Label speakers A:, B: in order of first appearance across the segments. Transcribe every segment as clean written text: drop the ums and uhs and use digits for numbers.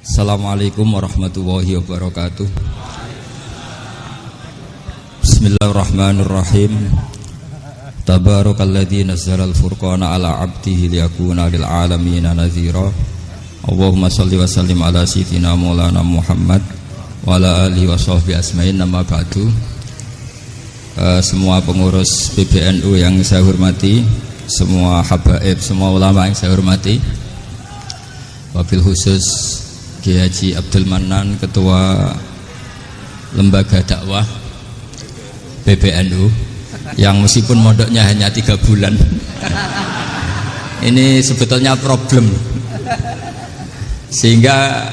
A: Assalamualaikum warahmatullahi wabarakatuh. Bismillahirrahmanirrahim. Tabarakalladzi nazzalal furqana ala 'abdihi liyakuna lil 'alamin nadhira. Allahumma shalli wa sallim ala sayyidina Maulana Muhammad wa ala alihi wa sahbihi asma'in. Amma ba'du. Semua pengurus PBNU yang saya hormati, semua habaib, semua ulama yang saya hormati, wabil khusus Kiai Haji Abdul Manan, Ketua Lembaga Dakwah PBNU, yang meskipun mondoknya hanya 3 bulan ini sebetulnya problem, sehingga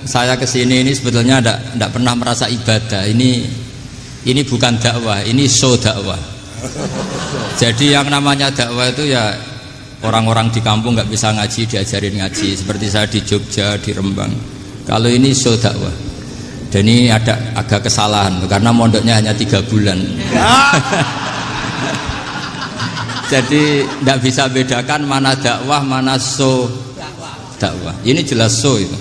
A: saya kesini ini sebetulnya tidak pernah merasa ibadah. Ini bukan dakwah, ini show dakwah. Jadi yang namanya dakwah itu ya orang-orang di kampung nggak bisa ngaji diajarin ngaji, seperti saya di Jogja, di Rembang. Kalau ini show dakwah, dan ini ada agak kesalahan karena mondoknya hanya 3 bulan. Jadi tidak bisa bedakan mana dakwah, mana show dakwah. Ini jelas show itu.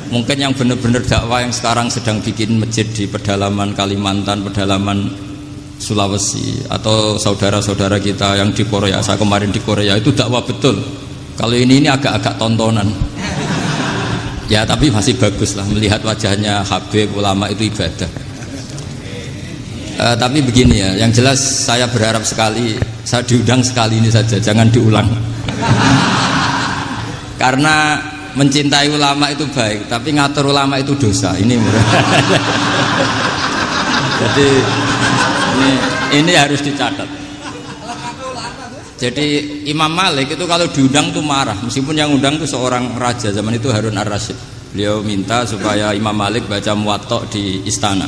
A: Mungkin yang benar-benar dakwah yang sekarang sedang bikin masjid di pedalaman Kalimantan, pedalaman Sulawesi, atau saudara-saudara kita yang di Korea, saya kemarin di Korea, itu dakwah betul. Kalau ini agak-agak tontonan. Ya tapi masih bagus lah, melihat wajahnya habib ulama itu ibadah. Tapi begini ya, yang jelas saya berharap sekali, saya diundang sekali ini saja, jangan diulang. Karena mencintai ulama itu baik, tapi ngatur ulama itu dosa. Ini jadi ini harus dicatat. Jadi Imam Malik itu kalau diundang tuh marah, meskipun yang undang itu seorang raja zaman itu, Harun ar-Rasyid. Beliau minta supaya Imam Malik baca Muwatta di istana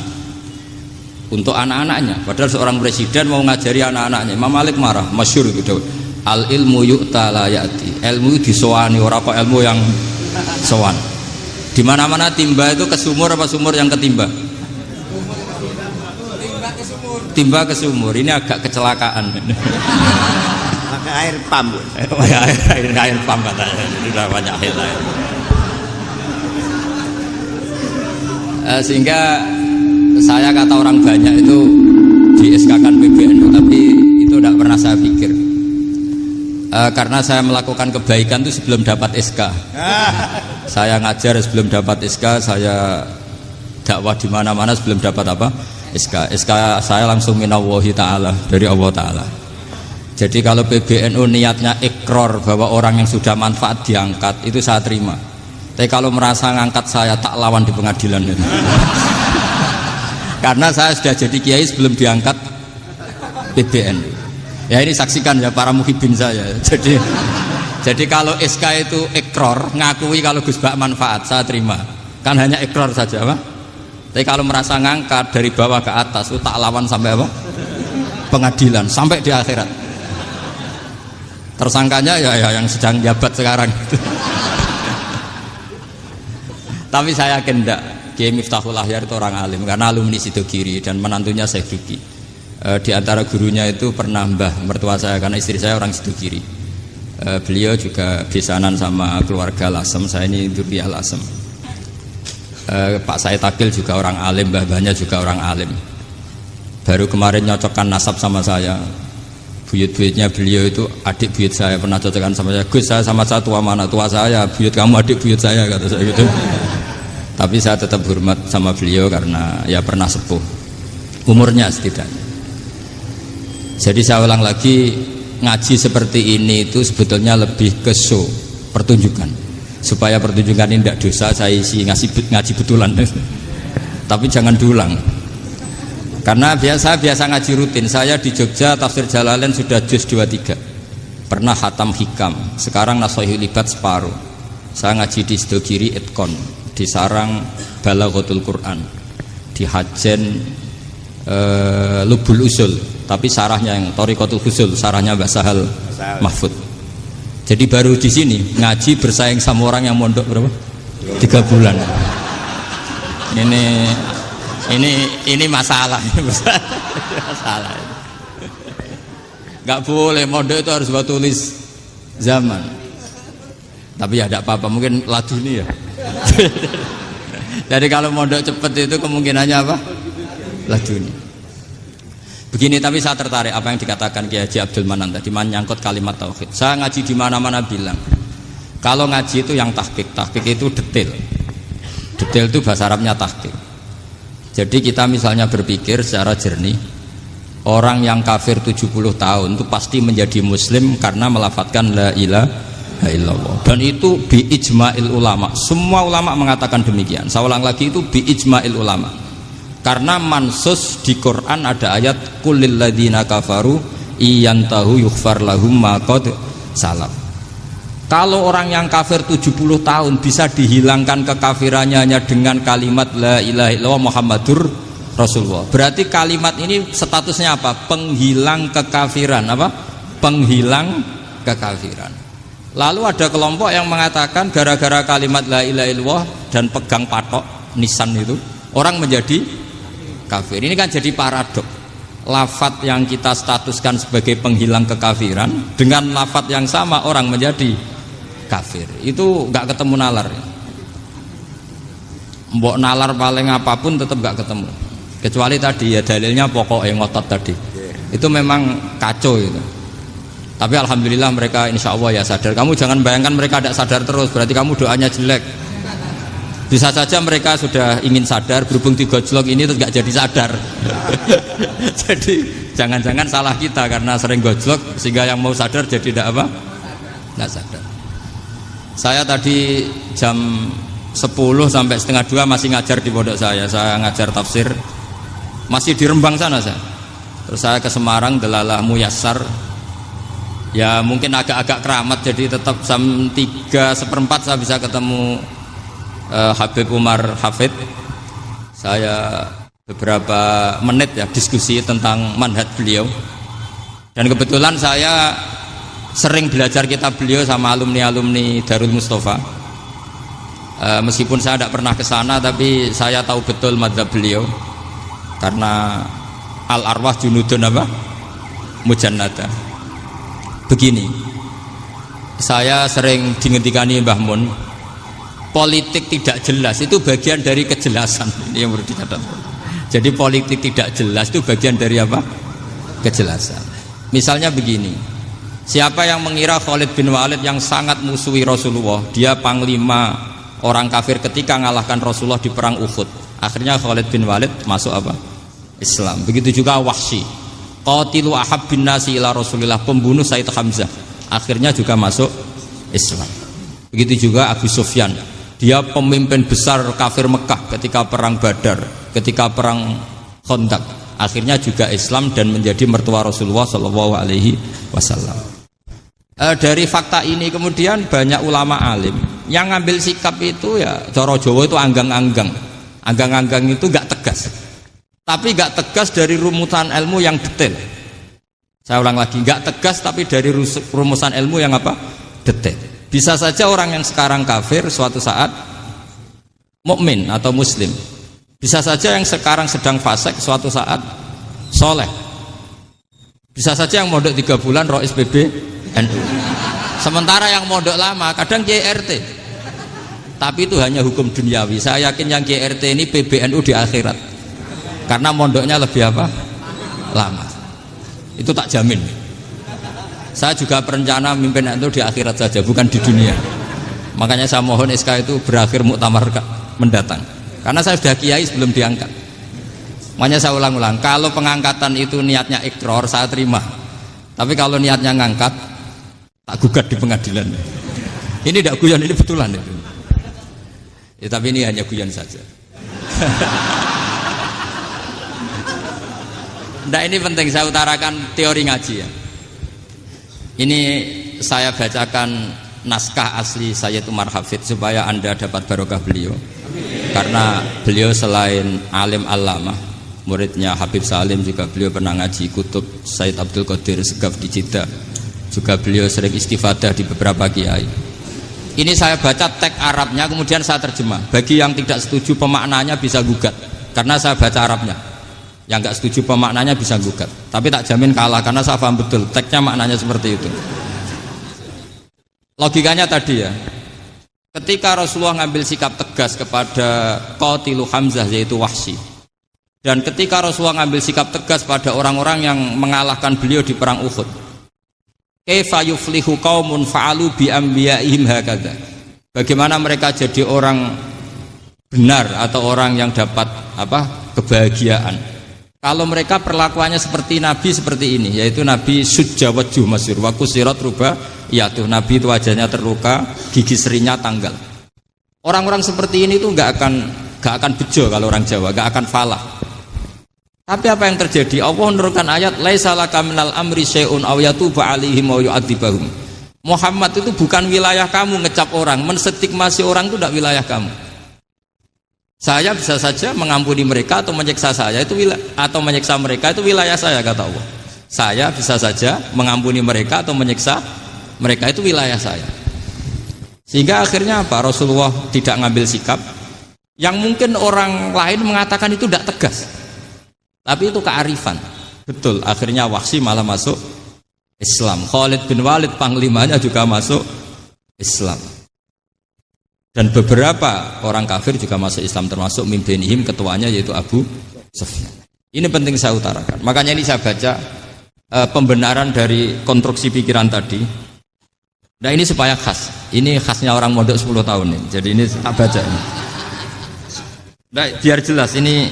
A: untuk anak-anaknya, padahal seorang presiden mau ngajari anak-anaknya. Imam Malik marah, masyhur itu Daud. Al ilmu yu'ta la ya'ti. Ilmu disowani, ora kok ilmu yang sowan. Di mana-mana timba itu ke sumur apa sumur yang ketimba? Timba ke sumur. Ini agak kecelakaan.
B: Pakai air pam.
A: air pam katanya. Sudah banyak air. Sehingga saya kata orang banyak itu di SK-kan PBNU, tapi itu tidak pernah saya pikir. Karena saya melakukan kebaikan itu sebelum dapat SK. Saya ngajar sebelum dapat SK, saya dakwah di mana-mana sebelum dapat apa? SK. SK saya langsung minallahi ta'ala, dari Allah Ta'ala. Jadi kalau PBNU niatnya ikrar bahwa orang yang sudah manfaat diangkat, itu saya terima. Tapi kalau merasa ngangkat saya, tak lawan di pengadilan itu. Karena saya sudah jadi kiai sebelum diangkat PBNU. Ya ini saksikan ya para muhibin saya. Jadi kalau SK itu ikrar, ngakui kalau Gus Bak manfaat, saya terima. Kan hanya ikrar saja, Pak. Tapi kalau merasa ngangkat dari bawah ke atas, itu tak lawan sampai apa? Pengadilan, sampai di akhirat. Tersangkanya ya yang sedang jabat sekarang. Tapi saya yakin enggak, Kiai Miftahul Ahyar itu orang alim, karena alumni Sidogiri dan menantunya Syekh Duki. Di antara gurunya itu pernah mbah mertua saya, karena istri saya orang Sidogiri. Beliau juga besanan sama keluarga Lasem, saya ini Durriyah Lasem. Pak Said Akil juga orang alim, mbah-mbahnya juga orang alim. Baru kemarin nyocokkan nasab sama saya. Buyut-buyutnya beliau itu adik buyut saya, pernah cocokkan sama saya. Gus, saya sama saya tua mana? Tua saya, buyut kamu adik buyut saya, kata saya gitu. Tapi saya tetap hormat sama beliau karena ya pernah sepuh umurnya setidaknya. Jadi saya ulang lagi, ngaji seperti ini itu sebetulnya lebih ke show, pertunjukan. Supaya pertunjukan ini tidak dosa, saya isi ngaji betulan. Tapi jangan diulang. Karena biasa ngaji rutin. Saya di Jogja tafsir Jalalain sudah juz 23. Pernah khatam hikam. Sekarang Nashihul Ibad separuh. Saya ngaji di Sidogiri Itkon, di Sarang Balaghatul Quran, di Hajen Lubul Usul, tapi sarahnya yang Thariqatul Husul, sarahnya Mbah Sahal Mahfud. Jadi baru di sini ngaji bersaing sama orang yang mondok berapa? 3 bulan. Ini masalah. Masalah. Gak boleh mondok itu harus buat tulis zaman. Tapi ya tidak apa-apa, mungkin laduni ya. Jadi kalau mondok cepet itu kemungkinannya apa? Laduni. Begini, tapi saya tertarik apa yang dikatakan Kiai Haji Abdul Manan tadi menyangkut kalimat tauhid. Saya ngaji di mana-mana bilang, kalau ngaji itu yang tahqiq itu detail. Detail itu bahasa Arabnya tahqiq. Jadi kita misalnya berpikir secara jernih, orang yang kafir 70 tahun itu pasti menjadi muslim karena melafadzkan la ilaha illallah. Dan itu bi ijma'il ulama. Semua ulama mengatakan demikian. Saya ulang lagi, itu bi ijma'il ulama. Karena mansus di Quran ada ayat kulil ladina kafaru iyantahu yughfar lahum ma qad salaf. Kalau orang yang kafir 70 tahun bisa dihilangkan kekafirannya hanya dengan kalimat la ilaha illallah Muhammadur Rasulullah. Berarti kalimat ini statusnya apa? Penghilang kekafiran, apa? Penghilang kekafiran. Lalu ada kelompok yang mengatakan gara-gara kalimat la ilaha illallah dan pegang patok nisan itu orang menjadi kafir. Ini kan jadi paradok. Lafadz yang kita statuskan sebagai penghilang kekafiran dengan lafadz yang sama orang menjadi kafir. Itu nggak ketemu nalar. Mbok nalar paling apapun tetap nggak ketemu. Kecuali tadi ya dalilnya pokok yang ngotot tadi. Itu memang kacau itu. Tapi alhamdulillah mereka insya Allah ya sadar. Kamu jangan bayangkan mereka tidak sadar terus, berarti kamu doanya jelek. Bisa saja mereka sudah ingin sadar, berhubung digojlok ini terus nggak jadi sadar. Jadi jangan-jangan salah kita karena sering gojlok sehingga yang mau sadar jadi tidak apa? Nggak sadar. Saya tadi jam 10 sampai setengah 2 masih ngajar di pondok saya. Saya ngajar tafsir masih di Rembang sana saya. Terus saya ke Semarang Delalah Muyassar. Ya mungkin agak-agak keramat, jadi tetap jam 3:4 saya bisa ketemu Habib Umar Hafid. Saya beberapa menit ya diskusi tentang manhaj beliau. Dan kebetulan saya sering belajar kitab beliau sama alumni-alumni Darul Mustafa. Meskipun saya tidak pernah ke sana, tapi saya tahu betul mazhab beliau. Karena al-arwah junudun apa? Mujannada. Begini, saya sering dingetikani Mbah Mun, politik tidak jelas itu bagian dari kejelasan. Ini yang perlu dicatat. Jadi politik tidak jelas itu bagian dari apa? Kejelasan. Misalnya begini, siapa yang mengira Khalid bin Walid yang sangat musuhi Rasulullah, dia panglima orang kafir ketika ngalahkan Rasulullah di perang Uhud, akhirnya Khalid bin Walid masuk apa? Islam. Begitu juga Wahsy, qatilu ahabbin nasi ila Rasulillah, pembunuh Said Hamzah, akhirnya juga masuk Islam. Begitu juga Abu Sufyan, dia pemimpin besar kafir Mekah ketika perang Badar, ketika perang Khandaq, akhirnya juga Islam dan menjadi mertua Rasulullah Shallallahu Alaihi Wasallam. Dari fakta ini kemudian banyak ulama alim yang ngambil sikap itu ya cara Jawa itu anggang-anggang. Anggang-anggang itu gak tegas, tapi gak tegas dari rumusan ilmu yang detail. Saya ulang lagi, gak tegas tapi dari rumusan ilmu yang apa? Detail. Bisa saja orang yang sekarang kafir suatu saat mukmin atau muslim. Bisa saja yang sekarang sedang fasik suatu saat soleh. Bisa saja yang mondok 3 bulan rois PBNU. Sementara yang mondok lama kadang KRT. Tapi itu hanya hukum duniawi. Saya yakin yang KRT ini PBNU di akhirat. Karena mondoknya lebih apa? Lama. Itu tak jamin. Saya juga berencana mimpin itu di akhirat saja, bukan di dunia. Makanya saya mohon SK itu berakhir muktamar mendatang. Karena saya sudah kiai sebelum diangkat. Makanya saya ulang-ulang, kalau pengangkatan itu niatnya ikrar, saya terima. Tapi kalau niatnya ngangkat, tak gugat di pengadilan. Ini tidak guyon, ini betulan itu. Ya, tapi ini hanya guyon saja. Nah, ini penting saya utarakan teori ngaji ya. Ini saya bacakan naskah asli Sayyid Umar Hafid supaya Anda dapat barokah beliau. Karena beliau selain alim allamah, muridnya Habib Salim juga beliau pernah ngaji kutub Sayyid Abdul Qadir Segaf di Jeddah. Juga beliau sering istifadah di beberapa kiai. Ini saya baca teks Arabnya kemudian saya terjemah. Bagi yang tidak setuju pemaknanya bisa gugat karena saya baca Arabnya. Yang nggak setuju pemaknanya bisa gugat, tapi tak jamin kalah karena saya paham betul teksnya maknanya seperti itu. Logikanya tadi ya, ketika Rasulullah ngambil sikap tegas kepada Qatilu Hamzah yaitu Wahsy, dan ketika Rasulullah ngambil sikap tegas pada orang-orang yang mengalahkan beliau di perang Uhud, kaifa yuflihu qaumun fa'alu bi anbiya'ihim hakadha, bagaimana mereka jadi orang benar atau orang yang dapat kebahagiaan kalau mereka perlakuannya seperti Nabi seperti ini, yaitu Nabi sujja wajhu masyhur wa kusirat ruba, yaitu Nabi itu wajahnya terluka, gigi serinya tanggal. Orang-orang seperti ini tuh gak akan bejo kalau orang Jawa, gak akan falah. Tapi apa yang terjadi? Allah menurunkan ayat laisa laka minal amri syai'un aw yatuba 'alaihim aw yu'adzibahum. Muhammad itu bukan wilayah kamu ngecap orang, menstigmasi orang itu tidak wilayah kamu. Saya bisa saja mengampuni mereka atau menyiksa saya itu atau menyiksa mereka itu wilayah saya, kata Allah. Saya bisa saja mengampuni mereka atau menyiksa mereka itu wilayah saya. Sehingga akhirnya apa? Rasulullah tidak ngambil sikap yang mungkin orang lain mengatakan itu tidak tegas. Tapi itu kearifan. Betul, akhirnya Wahsy malah masuk Islam. Khalid bin Walid panglimanya juga masuk Islam. Dan beberapa orang kafir juga masuk Islam, termasuk mimpinihim, ketuanya yaitu Abu Sufyan. Ini penting saya utarakan. Makanya ini saya baca pembenaran dari konstruksi pikiran tadi. Nah ini supaya khas. Ini khasnya orang mondok 10 tahun nih. Jadi ini tak baca ini. Nah, biar jelas ini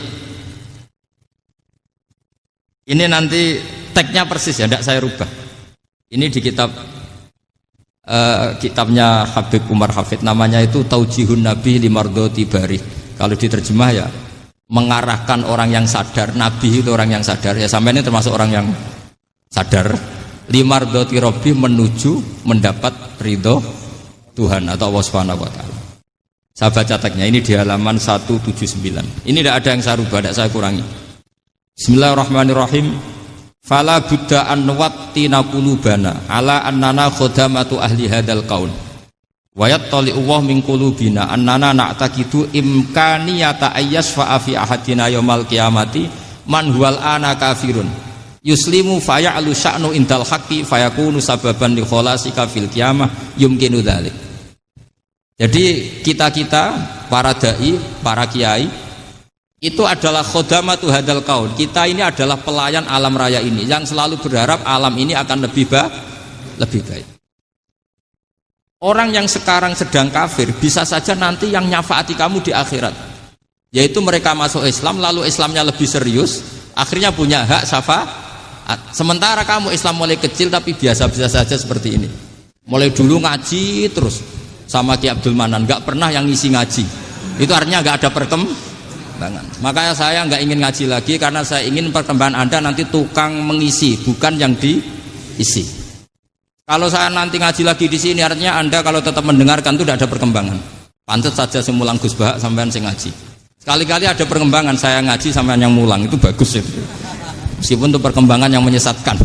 A: nanti tagnya persis ya, tidak saya rubah. Ini di kitabnya Habib Umar Hafid, namanya itu Taujihun Nabi Limardoti Bari. Kalau diterjemah ya mengarahkan orang yang sadar. Nabi itu orang yang sadar, ya sampai ini termasuk orang yang sadar. Limardoti Robbi, menuju mendapat ridho Tuhan atau Allah Subhanahu wa Ta'ala. Saya baca tagnya ini di halaman 179. Ini tidak ada yang saya rubah, tidak saya kurangi. Bismillahirrahmanirrahim. Fala buddha an wattina qulubana ala annana khodamatu ahli hadal qaul wa yattali'u wa min qulubina annana na'taqidu imkaniyata ayyasfa fi ahadina yaumal qiyamati man huwal ana kafirun yuslimu faya'lu sya'nu indal haqqi fayakunu sababan li kholasika fil qiyamah yumkinu dzalik. Jadi kita para dai, para kiai itu adalah khodamatu hadal kaun. Kita ini adalah pelayan alam raya ini yang selalu berharap alam ini akan lebih baik. Orang yang sekarang sedang kafir bisa saja nanti yang nyafaati kamu di akhirat, yaitu mereka masuk Islam lalu Islamnya lebih serius, akhirnya punya hak syafaat. Sementara kamu Islam mulai kecil tapi biasa-biasa saja seperti ini, mulai dulu ngaji terus sama Ki Abdul Manan, nggak pernah yang ngisi ngaji. Itu artinya nggak ada perkembangan. Makanya saya nggak ingin ngaji lagi karena saya ingin perkembangan Anda nanti tukang mengisi, bukan yang diisi. Kalau saya nanti ngaji lagi di sini, artinya Anda kalau tetap mendengarkan itu tidak ada perkembangan. Pantes saja semulang Gus Bahak sampean sing ngaji. Sekali-kali ada perkembangan, saya ngaji sampean yang mulang, itu bagus itu. Meskipun itu perkembangan yang menyesatkan.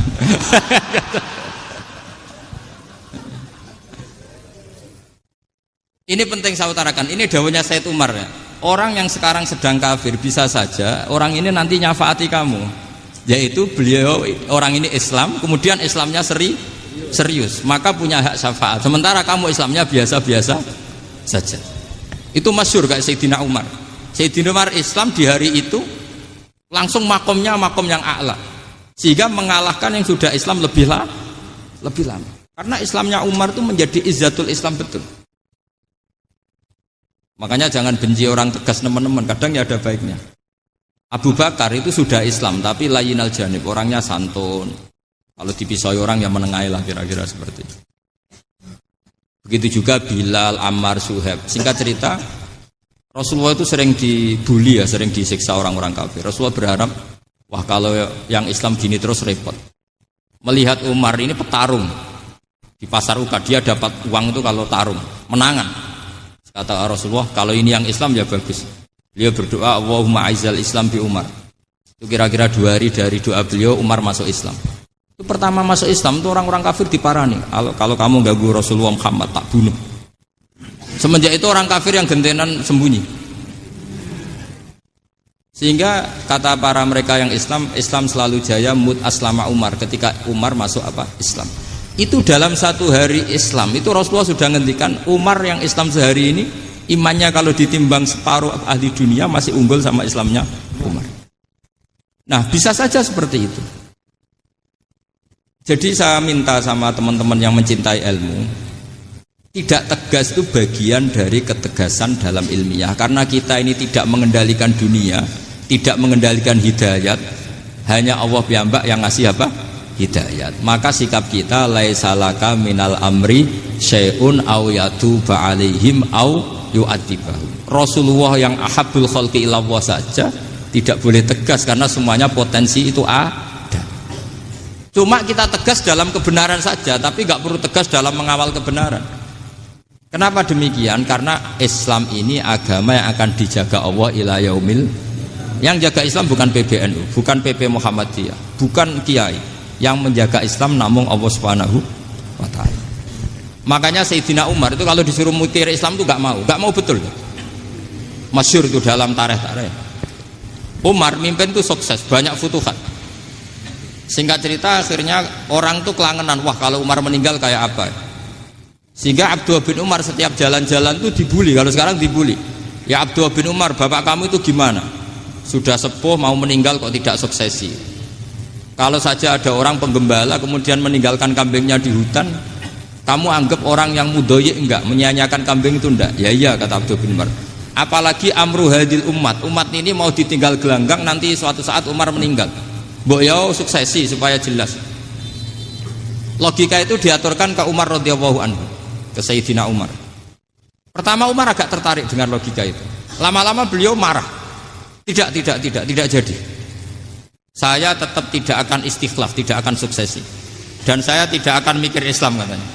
A: Ini penting saya utarakan. Ini dawuhnya Said Umar ya. Orang yang sekarang sedang kafir bisa saja orang ini nanti nyafaati kamu, yaitu beliau orang ini Islam, kemudian Islamnya serius, maka punya hak syafaat. Sementara kamu Islamnya biasa-biasa saja. Itu masyhur kayak Sayyidina Umar. Sayyidina Umar Islam di hari itu langsung makomnya makom yang a'la, sehingga mengalahkan yang sudah Islam lebih lama. Karena Islamnya Umar itu menjadi izzatul Islam betul. Makanya jangan benci orang tegas teman-teman, kadang ya ada baiknya. Abu Bakar itu sudah Islam tapi layinal janib, orangnya santun. Kalau dipisoi orang yang menengahi lah, kira-kira seperti itu. Begitu juga Bilal, Ammar, Suhaib. Singkat cerita, Rasulullah itu sering dibully ya, sering disiksa orang-orang kafir. Rasulullah berharap, wah kalau yang Islam gini terus repot. Melihat Umar ini petarung di pasar Ukad, dia dapat uang itu kalau tarung, menangan. Kata Rasulullah, kalau ini yang Islam ya bagus. Beliau berdoa, Allahumma aizal Islam bi Umar. Itu kira-kira 2 hari dari doa beliau, Umar masuk Islam. Itu pertama masuk Islam itu orang-orang kafir diparani. Kalau kamu ganggu Rasulullah Muhammad tak bunuh. Semenjak itu orang kafir yang gentenan sembunyi. Sehingga kata para mereka yang Islam, Islam selalu jaya mut aslama Umar, ketika Umar masuk Islam. Itu dalam satu hari Islam itu Rasulullah sudah ngendikan Umar yang Islam sehari ini imannya kalau ditimbang separuh ahli dunia masih unggul sama Islamnya Umar. Nah bisa saja seperti itu. Jadi saya minta sama teman-teman yang mencintai ilmu, tidak tegas itu bagian dari ketegasan dalam ilmiah. Karena kita ini tidak mengendalikan dunia, tidak mengendalikan hidayat, hanya Allah piyambak yang ngasih apa? Hidayat. Maka sikap kita laisa laka minal amri syai'un aw yatuba alaihim aw yu'adzibahum. Rasulullah yang ahabbul khalqi ilallah saja tidak boleh tegas karena semuanya potensi itu ada. Cuma kita tegas dalam kebenaran saja, tapi nggak perlu tegas dalam mengawal kebenaran. Kenapa demikian? Karena Islam ini agama yang akan dijaga Allah ila yaumil. Yang jaga Islam bukan PBNU, bukan PP Muhammadiyah, bukan kiai. Yang menjaga Islam namun Allah Subhanahu wa ta'ala. Makanya Sayyidina Umar itu kalau disuruh mutir Islam itu gak mau betul. Masyhur itu dalam tarikh-tarikh. Umar mimpin itu sukses, banyak futuhat. Singkat cerita akhirnya orang tuh kelangenan, wah kalau Umar meninggal kayak apa. Sehingga Abdullah bin Umar setiap jalan-jalan itu dibully, kalau sekarang dibully. Ya Abdullah bin Umar, bapak kamu itu gimana? Sudah sepuh mau meninggal kok tidak suksesi. Kalau saja ada orang penggembala kemudian meninggalkan kambingnya di hutan, kamu anggap orang yang mudoyik enggak, menyanyiakan kambing itu enggak? Ya iya kata Abdul bin Umar. Apalagi amru hadil umat ini mau ditinggal gelanggang, nanti suatu saat Umar meninggal. Mbok yo suksesi supaya jelas. Logika itu diaturkan ke Umar radhiyallahu anhu, ke Sayyidina Umar. Pertama Umar agak tertarik dengan logika itu. Lama-lama beliau marah. Tidak jadi. Saya tetap tidak akan istikhlaf, tidak akan suksesi. Dan saya tidak akan mikir Islam katanya.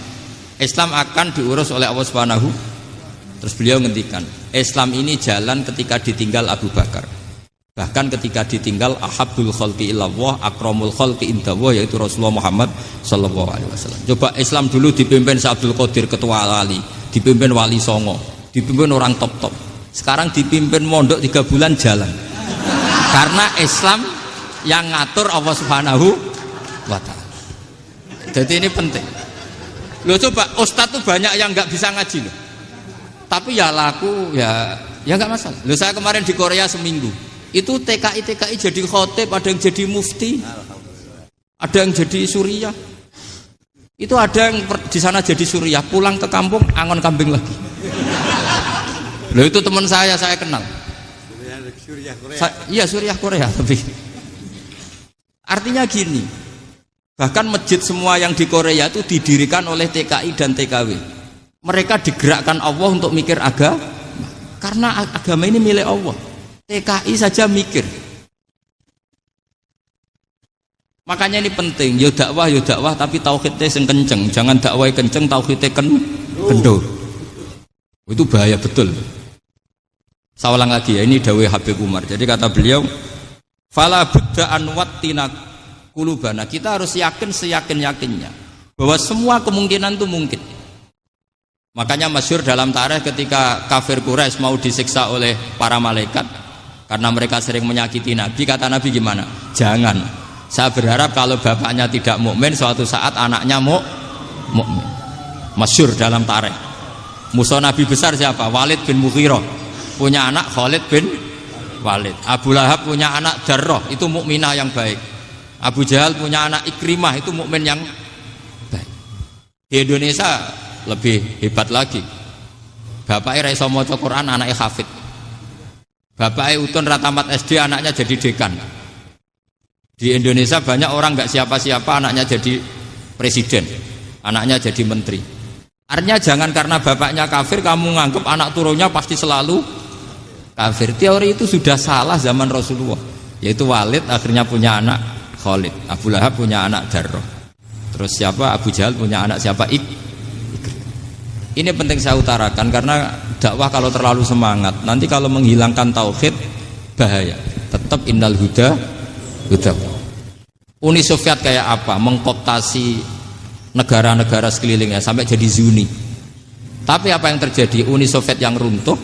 A: Islam akan diurus oleh Allah Subhanahu. Terus beliau ngendikan, Islam ini jalan ketika ditinggal Abu Bakar. Bahkan ketika ditinggal ahabbul khalqi ilallah, akramul khalqi indallah, yaitu Rasulullah Muhammad sallallahu alaihi wasallam. Coba Islam dulu dipimpin Abdul Qadir ketua wali, dipimpin Wali Songo, dipimpin orang top-top. Sekarang dipimpin mondok 3 bulan jalan. Karena Islam yang ngatur Allah Subhanahu wa ta'ala. Jadi ini penting. Loh coba ustadz tuh banyak yang nggak bisa ngaji loh. Tapi ya laku ya nggak masalah. Loh saya kemarin di Korea seminggu. Itu TKI jadi khotib, ada yang jadi mufti. Ada yang jadi suriah. Itu ada yang di sana jadi suriah, pulang ke kampung angon kambing lagi. Loh itu teman saya kenal. Suriah Korea. Iya suriah Korea tapi artinya gini, bahkan masjid semua yang di Korea itu didirikan oleh TKI dan TKW. Mereka digerakkan Allah untuk mikir agama, karena agama ini milik Allah. TKI saja mikir. Makanya ini penting, yo dakwah tapi tauhidnya sing kenceng, jangan dakwah kenceng tauhidnya kendor. Itu bahaya betul. Saya ulang lagi ya, ini dawuh Habib Umar. Jadi kata beliau, fala budda an wattina kulubana, kita harus yakin seyakin-yakinnya bahwa semua kemungkinan itu mungkin. Makanya masyhur dalam tarikh ketika kafir Quraisy mau disiksa oleh para malaikat karena mereka sering menyakiti Nabi, kata Nabi gimana? Jangan. Saya berharap kalau bapaknya tidak mukmin, suatu saat anaknya mukmin. Masyhur dalam tarikh. Musuh Nabi besar siapa? Walid bin Mughirah. Punya anak Khalid bin Walid. Abu Lahab punya anak Darrah, itu mukminah yang baik. Abu Jahal punya anak Ikrimah, itu mukmin yang baik. Di Indonesia lebih hebat lagi. Bapaknya ra iso maca Quran, anaknya hafid. Bapaknya utun ra tamat SD, anaknya jadi dekan. Di Indonesia banyak orang nggak siapa-siapa, anaknya jadi presiden, anaknya jadi menteri. Artinya jangan karena bapaknya kafir kamu nganggap anak turunnya pasti selalu kafir. Teori itu sudah salah zaman Rasulullah. Yaitu Walid akhirnya punya anak Khalid, Abu Lahab punya anak Darrah. Terus siapa? Abu Jahal punya anak siapa? Ini penting saya utarakan karena dakwah kalau terlalu semangat, nanti kalau menghilangkan tauhid bahaya. Tetap innal huda. Uni Soviet kayak apa? Mengkooptasi negara-negara sekelilingnya sampai jadi Zuni. Tapi apa yang terjadi? Uni Soviet yang runtuh,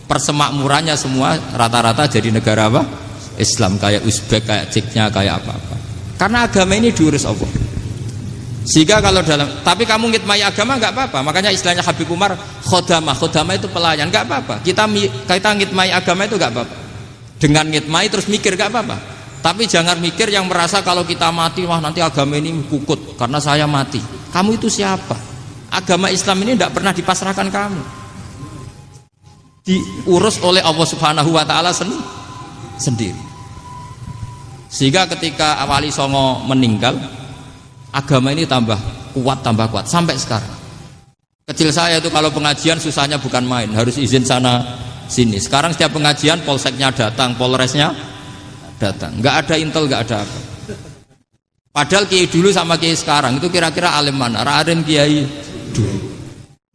A: persemakmurannya semua rata-rata jadi negara apa? Islam, kayak Uzbek, kayak Ceknya, kayak apa-apa. Karena agama ini diurus Allah. Sehingga kalau tapi kamu ngitmai agama nggak apa-apa. Makanya istilahnya Habib Umar khodamah itu pelayan, nggak apa-apa. Kita ngitmai agama itu nggak apa-apa. Dengan ngitmai terus mikir nggak apa-apa. Tapi jangan mikir yang merasa kalau kita mati, wah nanti agama ini kukut karena saya mati. Kamu itu siapa? Agama Islam ini tidak pernah dipasrahkan kamu. Diurus oleh Allah Subhanahu wa taala sendiri. Sehingga ketika Wali Songo meninggal, agama ini tambah kuat sampai sekarang. Kecil saya itu kalau pengajian susahnya bukan main, harus izin sana sini. Sekarang setiap pengajian polseknya datang, polresnya datang, nggak ada intel, nggak ada apa. Padahal kiai dulu sama kiai sekarang itu kira-kira alim mana? Raden kiai dulu.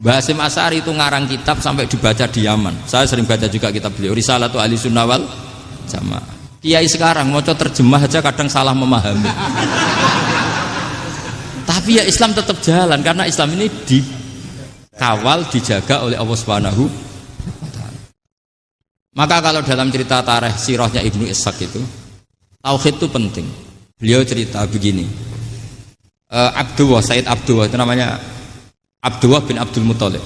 A: Mbah Hasyim Asy'ari itu ngarang kitab sampai dibaca di Yaman. Saya sering baca juga kitab beliau, Risalatu Ahli Sunnah wal Jamaah. Kiai sekarang mau terjemah aja kadang salah memahami. Tapi ya Islam tetap jalan karena Islam ini dikawal, dijaga oleh Allah Subhanahu wa taala. Maka kalau dalam cerita tarikh sirahnya Ibnu Ishaq itu, tauhid itu penting. Beliau cerita begini. Sayyid Abdullah itu namanya Abdullah bin Abdul Muthalib.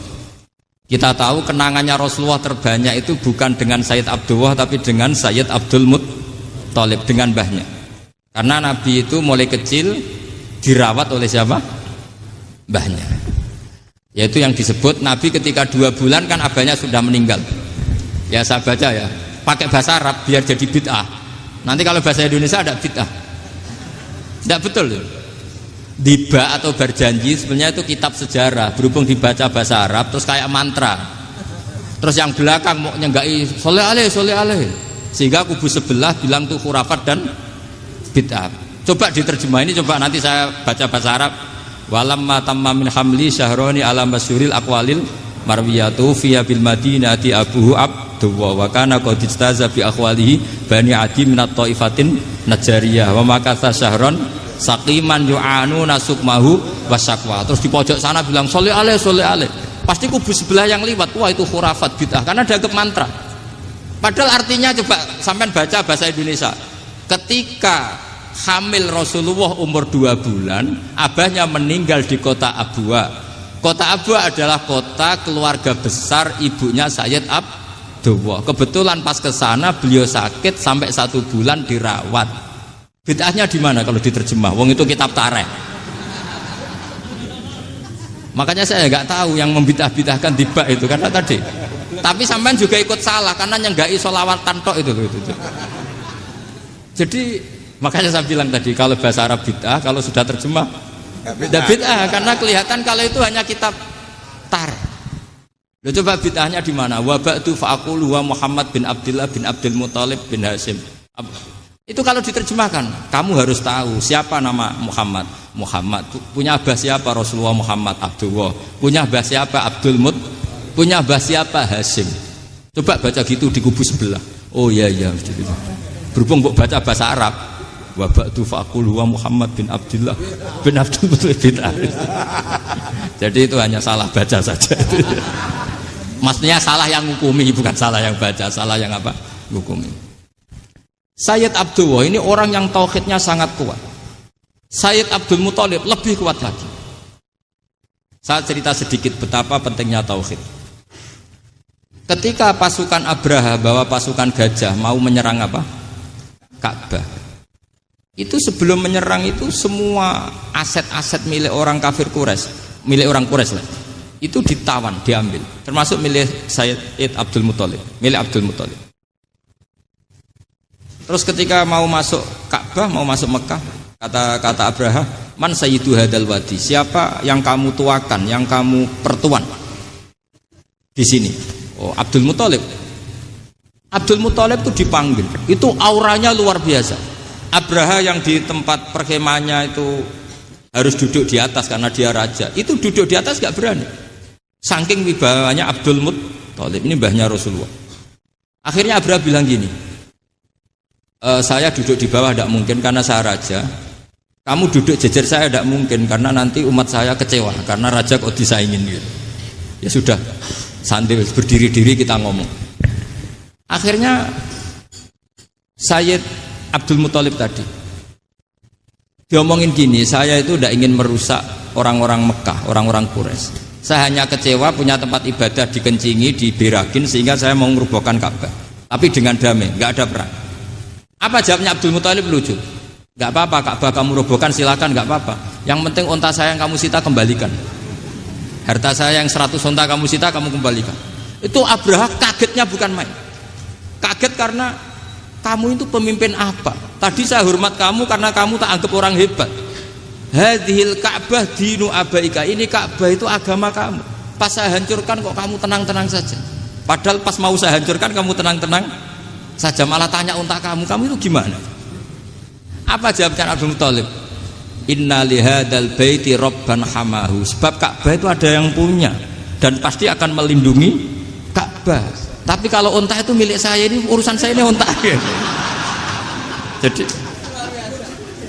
A: Kita tahu kenangannya Rasulullah terbanyak itu bukan dengan Sayyid Abdullah tapi dengan Sayyid Abdul Muthalib, dengan mbahnya. Karena Nabi itu mulai kecil dirawat oleh siapa? Mbahnya. Yaitu yang disebut Nabi ketika 2 bulan kan abahnya sudah meninggal. Ya saya baca ya, pakai bahasa Arab biar jadi bid'ah. Nanti kalau bahasa Indonesia ada bid'ah. Tidak betul. Diba atau berjanji sebenarnya itu kitab sejarah, berhubung dibaca bahasa Arab terus kayak mantra. Terus yang belakang mau nyenggai soleh aleh, sehingga kubu sebelah bilang tuh khurafat dan bid'ah. Coba diterjemah ini, coba nanti saya baca bahasa Arab. Walamma tamma min hamli syahroni ala masyuril aqwalil marwiyatu fiya bil madinati abuhu Abdullah wa kana qad istaza bi akhwalihi bani adi minat taifatin najariyah wa makatha syahron saqiman yu'anu nasukmahu wasyakwa. Terus di pojok sana bilang soleh aleh. Pasti kubu sebelah yang liwat, wah itu khurafat bid'ah karena dianggap mantra. Padahal artinya coba sampean baca bahasa Indonesia. Ketika hamil Rasulullah umur 2 bulan, abahnya meninggal di kota Abwa. Kota Abwa adalah kota keluarga besar ibunya Sayyid Abdullah. Kebetulan pas ke sana beliau sakit sampai 1 bulan dirawat. Bid'ahnya di mana kalau diterjemah? Wong itu kitab tarikh. Makanya saya nggak tahu yang membid'ah-bid'ahkan tiba itu karena tadi. Tapi sampean juga ikut salah karena nyenggai sholawat tantok itu. Jadi makanya saya bilang tadi kalau bahasa Arab bid'ah, kalau sudah terjemah bid'ah karena kelihatan kalau itu hanya kitab tarikh. Loh, coba bid'ahnya di mana? Wa ba'du fa'aqulu wa Muhammad bin Abdullah bin Abdul Muthalib bin Hasyim. Itu kalau diterjemahkan, kamu harus tahu siapa nama Muhammad. Muhammad punya abah siapa? Rasulullah Muhammad Abdullah. Punya abah siapa? Abdul Mut. Punya abah siapa? Hasyim. Coba baca gitu di kubu sebelah. Oh iya. Berhubung baca bahasa Arab. Wa ba'du fa'qul wa Muhammad bin Abdullah bin Abdul Muthalib bin Jadi itu hanya salah baca saja. Maksudnya salah yang hukumi, bukan salah yang baca, salah yang apa? Hukumi. Sayyid Abdullah ini orang yang tauhidnya sangat kuat. Sayyid Abdul Muthalib lebih kuat lagi. Saya cerita sedikit betapa pentingnya tauhid. Ketika pasukan Abraha bawa pasukan gajah mau menyerang apa? Ka'bah. Itu sebelum menyerang itu semua aset-aset milik orang kafir Quraisy, milik orang Quraisy lah. Itu ditawan, diambil. Termasuk milik Sayyid Abdul Muthalib, milik Abdul Muthalib. Terus ketika mau masuk Ka'bah, mau masuk Mekah, kata Abraha, man sayyidu hadal wadi, siapa yang kamu tuakan, yang kamu pertuan di sini? Oh, Abdul Muthalib. Abdul Muthalib itu dipanggil, itu auranya luar biasa. Abraha yang di tempat perkemahannya itu harus duduk di atas karena dia raja, itu duduk di atas gak berani. Saking wibawanya Abdul Muthalib, ini mbahnya Rasulullah. Akhirnya Abraha bilang gini, saya duduk di bawah tidak mungkin karena saya raja. Kamu duduk jejer saya tidak mungkin karena nanti umat saya kecewa karena raja kok disaingin gitu. Ya sudah, sambil berdiri-diri kita ngomong. Akhirnya Sayyid Abdul Muthalib tadi Diomongin gini, saya itu tidak ingin merusak orang-orang Mekah, orang-orang Quraisy. Saya hanya kecewa punya tempat ibadah dikencingi, diberakin sehingga saya mau merubuhkan Ka'bah. Tapi dengan damai, nggak ada perang. Apa jawabnya Abdul Muthalib? Lucu. Nggak apa-apa, Ka'bah kamu robohkan silakan, nggak apa-apa. Yang penting unta saya yang kamu sita kembalikan. Harta saya yang 100 unta kamu sita kamu kembalikan. Itu Abraha kagetnya bukan main. Kaget karena kamu itu pemimpin apa? Tadi saya hormat kamu karena kamu tak anggap orang hebat. Hadhil Ka'bah dinu abaika. Ini Ka'bah itu agama kamu. Pas saya hancurkan kok kamu tenang-tenang saja. Padahal pas mau saya hancurkan kamu tenang-tenang saja. Malah tanya unta kamu itu gimana? Apa jawabnya Abdul Muthalib? Inna lihadal baiti rabban hamahu. Sebab Ka'bah itu ada yang punya dan pasti akan melindungi Ka'bah. Tapi kalau unta itu milik saya, ini urusan saya, ini unta.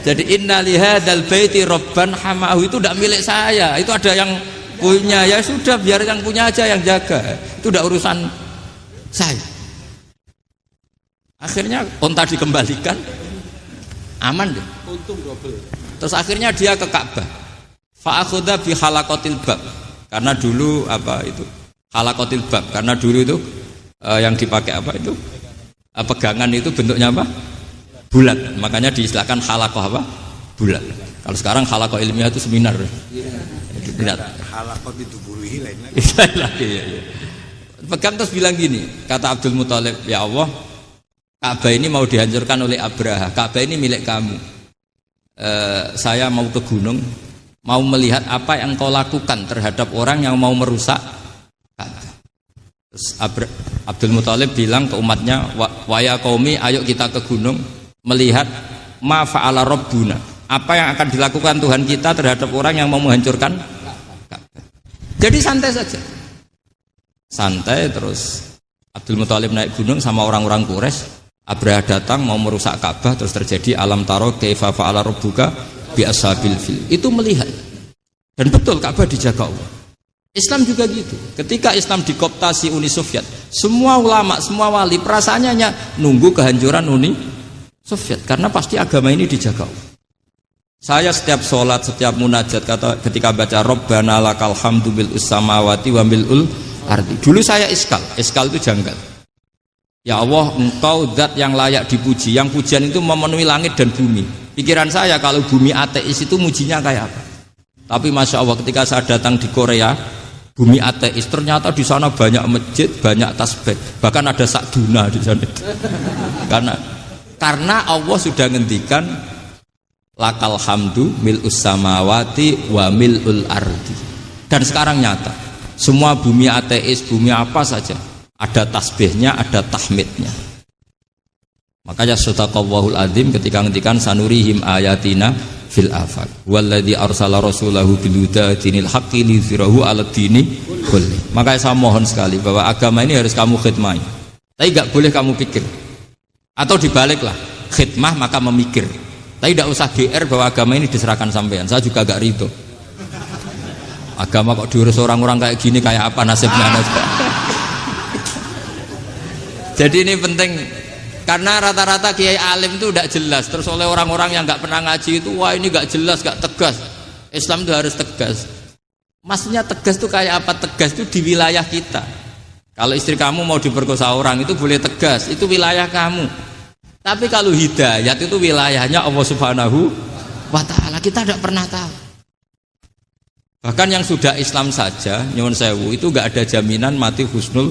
A: Jadi inna lihadal baiti rabban hamahu itu tidak milik saya, itu ada yang punya. Ya sudah, biar yang punya aja yang jaga, itu tidak urusan saya. Akhirnya unta dikembalikan, aman deh. Untung double. Terus akhirnya dia ke Ka'bah. Fa'akhudha bi halaqatil bab. Karena dulu apa itu? Halaqatil bab. Karena dulu itu yang dipakai apa itu? Pegangan itu bentuknya apa? Bulat. Makanya diistilahkan halaqah apa? Bulat. Kalau sekarang halaqah ilmiah itu seminar. Bulat.
B: Halaqah itu buruhi lain lagi.
A: Ya. Pegang terus bilang gini, kata Abdul Muthalib, ya Allah, Ka'bah ini mau dihancurkan oleh Abraha. Ka'bah ini milik kamu. Saya mau ke gunung, mau melihat apa yang kau lakukan terhadap orang yang mau merusak Ka'bah. Terus Abdul Muthalib bilang ke umatnya, wa ya qaumi, ayo kita ke gunung melihat ma fa'ala rabbuna, apa yang akan dilakukan Tuhan kita terhadap orang yang mau menghancurkan Ka'bah. Jadi santai saja, santai. Terus Abdul Muthalib naik gunung sama orang-orang Quraisy. Abraha datang mau merusak Ka'bah, terus terjadi alam taro kaifa fa'ala rabbuka bi ashabil fil. Itu melihat. Dan betul Ka'bah dijaga Allah. Islam juga gitu. Ketika Islam dikooptasi Uni Soviet, semua ulama, semua wali perasaannya hanya nunggu kehancuran Uni Soviet karena pasti agama ini dijaga Allah. Saya setiap sholat, setiap munajat ketika baca Rabbana lakal hamdu bil samawati wa mil'ul ardi. Dulu saya iskal itu janggal. Ya Allah, engkau zat yang layak dipuji, yang pujian itu memenuhi langit dan bumi. Pikiran saya kalau bumi ateis itu mujinya kayak apa? Tapi Masya Allah, ketika saya datang di Korea, bumi ateis, ternyata di sana banyak masjid, banyak tasbih, bahkan ada sakduna di sana. Karena Allah sudah ngendikan lakal hamdu mil'us samawati wa mil'ul ardi. Dan sekarang nyata, semua bumi ateis, bumi apa saja, ada tasbihnya, ada tahmidnya. Makanya sadaqallahul adzim ketika ngendikan sanurihim ayatina fil afaq walladzi arsala rasulahu bil huda dinil haqqi liyuzhirahu 'alad dini kulli. Makanya saya mohon sekali bahwa agama ini harus kamu khidmah. Tapi enggak boleh kamu pikir. Atau dibaliklah, khidmah maka memikir. Tapi tidak usah GR bahwa agama ini diserahkan sampean. Saya juga agak ridho. Agama kok diurus orang-orang kayak gini, kayak apa nasibnya? Jadi ini penting, karena rata-rata kiai alim itu tidak jelas. Terus oleh orang-orang yang nggak pernah ngaji itu, wah ini nggak jelas, nggak tegas. Islam itu harus tegas. Maksudnya tegas itu kayak apa? Tegas itu di wilayah kita. Kalau istri kamu mau diperkosa orang itu boleh tegas, itu wilayah kamu. Tapi kalau hidayat itu wilayahnya Allah Subhanahu wa Ta'ala, kita tidak pernah tahu. Bahkan yang sudah Islam saja, nyuwun sewu, itu nggak ada jaminan mati husnul.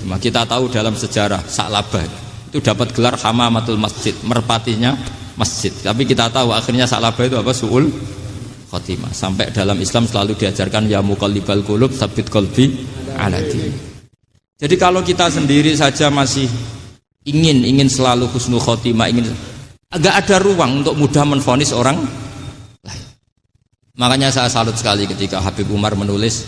A: Kita tahu dalam sejarah Sa'labah itu dapat gelar hamamatul masjid, merpatinya masjid. Tapi kita tahu akhirnya Sa'labah itu apa? Su'ul khotimah. Sampai dalam Islam selalu diajarkan ya muqallibal qulub tsabbit qalbi ala din. Jadi kalau kita sendiri saja masih ingin selalu husnul khotimah, agak ada ruang untuk mudah menvonis orang lain. Makanya saya salut sekali ketika Habib Umar menulis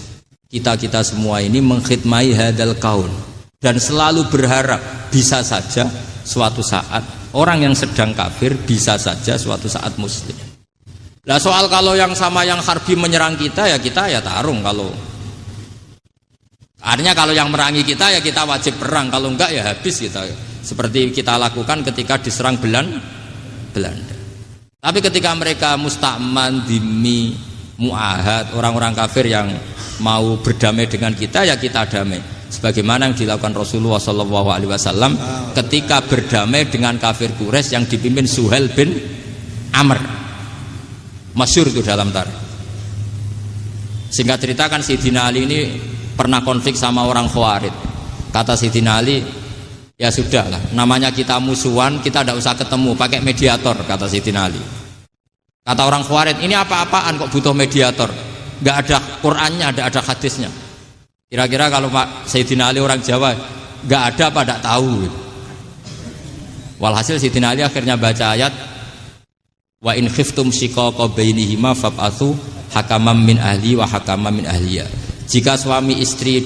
A: kita semua ini mengkhidmai hadal kaun. Dan selalu berharap bisa saja suatu saat orang yang sedang kafir bisa saja suatu saat muslim. Nah soal kalau yang sama yang harbi menyerang kita ya tarung. Kalau artinya kalau yang merangi kita ya kita wajib perang, kalau enggak ya habis kita. Seperti kita lakukan ketika diserang Belanda. Tapi ketika mereka musta'man, dhimmi, mu'ahad, orang-orang kafir yang mau berdamai dengan kita, ya kita damai. Sebagaimana yang dilakukan Rasulullah SAW ketika berdamai dengan kafir Quraisy yang dipimpin Suhail bin Amr. Masyhur itu dalam tarikh. Singkat cerita kan Sayyidina Ali ini pernah konflik sama orang Khawarij. Kata Sayyidina Ali, ya sudahlah, namanya kita musuhan, kita tidak usah ketemu, pakai mediator, kata Sayyidina Ali. Kata orang Khawarij, ini apa-apaan kok butuh mediator? Nggak ada Qur'annya, ada hadisnya. Kira-kira kalau Pak Sayyidina Ali orang Jawa, nggak ada apa tidak tahu. Walhasil Sayyidina Ali akhirnya baca ayat, wa in khiftum shiqaqa bainihima fab'atsu hakamam min ahli wa hakamam min ahliya. Jika suami istri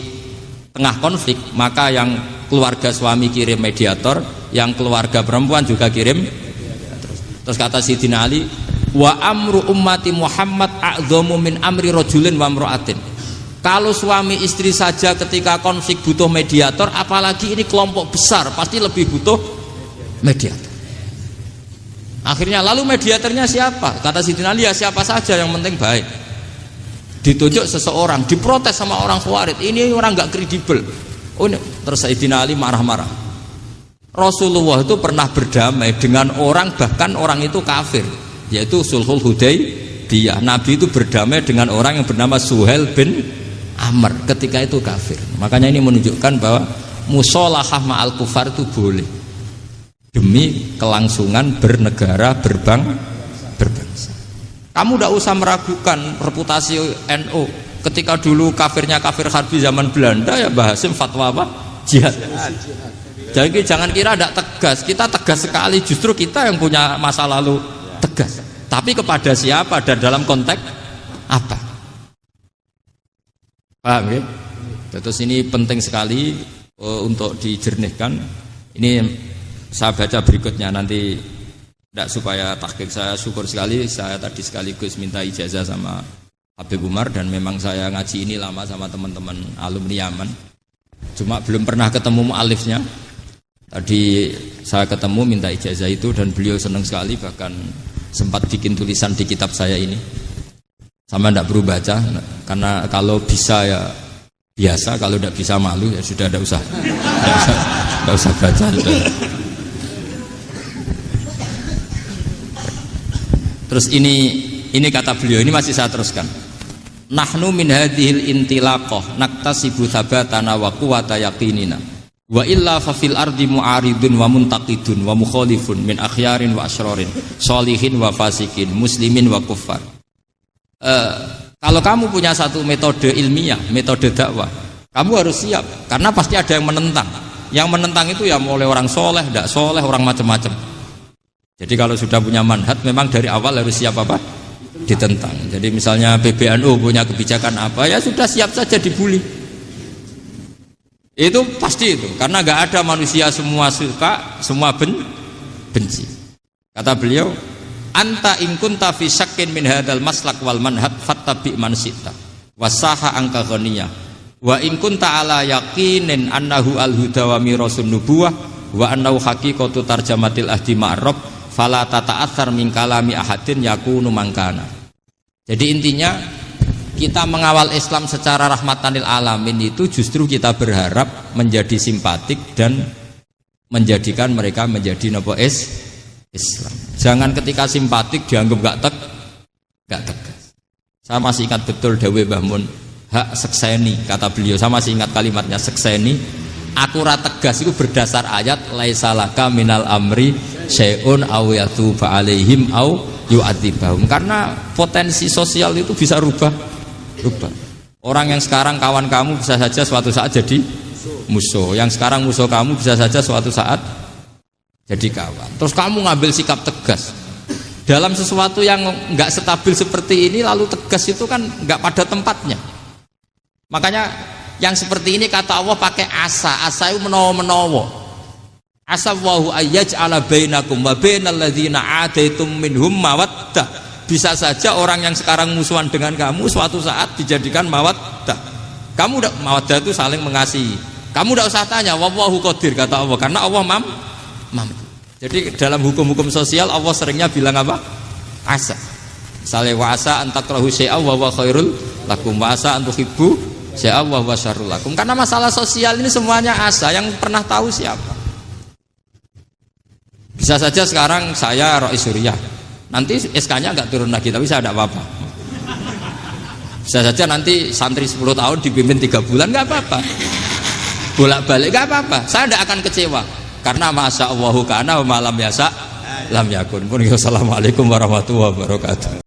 A: tengah konflik, maka yang keluarga suami kirim mediator, yang keluarga perempuan juga kirim. Terus kata Sayyidina Ali, wa amru ummati Muhammad a'dhamu min amri rajulin wa imra'atin. Kalau suami istri saja ketika konflik butuh mediator, apalagi ini kelompok besar, pasti lebih butuh mediator. Akhirnya lalu mediatornya siapa? Kata Sayyidina Ali, ya siapa saja yang penting baik. Ditunjuk seseorang, diprotes sama orang Khawarij, ini orang nggak kredibel. Oh, terus Sayyidina Ali marah-marah. Rasulullah itu pernah berdamai dengan orang, bahkan orang itu kafir, yaitu Sulhul Hudaybiyah. Nabi itu berdamai dengan orang yang bernama Suhail bin Amr, ketika itu kafir. Makanya ini menunjukkan bahwa musolahah ma'al kufar itu boleh demi kelangsungan bernegara, berbangsa. Kamu tidak usah meragukan reputasi NU. Ketika dulu kafirnya kafir harbi zaman Belanda, ya Mbah Hasim fatwa apa? Jihad. Jadi jangan kira tidak tegas. Kita tegas sekali, justru kita yang punya masa lalu tegas. Tapi kepada siapa dan dalam konteks apa? Paham ya? Terus ini penting sekali untuk dijernihkan. Ini saya baca berikutnya nanti, tidak supaya tahqiq saya syukur sekali, saya tadi sekaligus minta ijazah sama Habib Umar, dan memang saya ngaji ini lama sama teman-teman alumni Yaman, cuma belum pernah ketemu mu'alifnya. Tadi saya ketemu minta ijazah itu dan beliau senang sekali, bahkan sempat bikin tulisan di kitab saya ini. Sama tidak perlu baca, karena kalau bisa ya biasa, kalau tidak bisa malu ya sudah, tidak usah baca. Terus ini kata beliau, ini masih saya teruskan. Nahnu min hadhil intilaqah naktasibu thabatana wa quwwata yaqinina. Wa illa fa fil ardi mu'aridun wa muntaqidun wa mukhalifun min akhyarin wa asyrarin, sholihin wa fasikin, muslimin wa kuffar. Kalau kamu punya satu metode ilmiah, metode dakwah, kamu harus siap, karena pasti ada yang menentang. Yang menentang itu ya mulai orang soleh, tidak soleh, orang macam-macam. Jadi kalau sudah punya manhaj, memang dari awal harus siap apa? Ditentang. Jadi misalnya PBNU punya kebijakan apa, ya sudah siap saja dibully. Itu pasti itu, karena nggak ada manusia semua suka, semua benci. Kata beliau, anta in kunta fi syakkin min hadzal maslak wal manhaj fattabi man syi'ta wasaha angka ghaniyah wa in kunta ala yaqinin annahu al huda wa mirasun nubuwah wa annahu haqiqatu tarjamatil ahdi ma'rab fala tata'atsar min kalami ahadin yakunu mangkana. Jadi intinya kita mengawal Islam secara rahmatanil alamin itu justru kita berharap menjadi simpatik dan menjadikan mereka menjadi nopo Islam. Jangan ketika simpatik dianggap gak tegas. Saya masih ingat betul dawuh Mbah Mun, hak sekseni, kata beliau. Saya masih ingat kalimatnya, sekseni. Akurat tegas itu berdasar ayat laisa laka minal amri syai'un aw yatuba alaihim aw yu'adzibahum. Karena potensi sosial itu bisa rubah. Orang yang sekarang kawan kamu bisa saja suatu saat jadi musuh. Yang sekarang musuh kamu bisa saja suatu saat jadi kawan. Terus kamu ngambil sikap tegas dalam sesuatu yang nggak stabil seperti ini, lalu tegas itu kan nggak pada tempatnya. Makanya yang seperti ini kata Allah pakai asa itu menawa. Asa wahu ayyaj'ala bainakum wa bainal ladzina adaitum minhum mawaddah. Bisa saja orang yang sekarang musuhan dengan kamu suatu saat dijadikan mawaddah. Kamu udah mawaddah itu saling mengasihi. Kamu udah usah tanya, wallahu qadir, kata Allah, karena Allah mampu. Jadi dalam hukum-hukum sosial Allah seringnya bilang apa? asa. Misalnya wa asa an takrahu syai'an wa huwa khairul lakum, wa asa an tuhibbu syai'an wa huwa syarrul lakum. Karena masalah sosial ini semuanya asa, yang pernah tahu siapa? Bisa saja sekarang saya Rois Suriah, nanti SK-nya enggak turun lagi, tapi saya tidak apa-apa. Bisa saja nanti santri 10 tahun dipimpin 3 bulan, enggak apa-apa. Bolak-balik enggak apa-apa. Saya tidak akan kecewa. Karena masya Allahu kana wa malam yasa lam yakun. Assalamualaikum warahmatullahi wabarakatuh.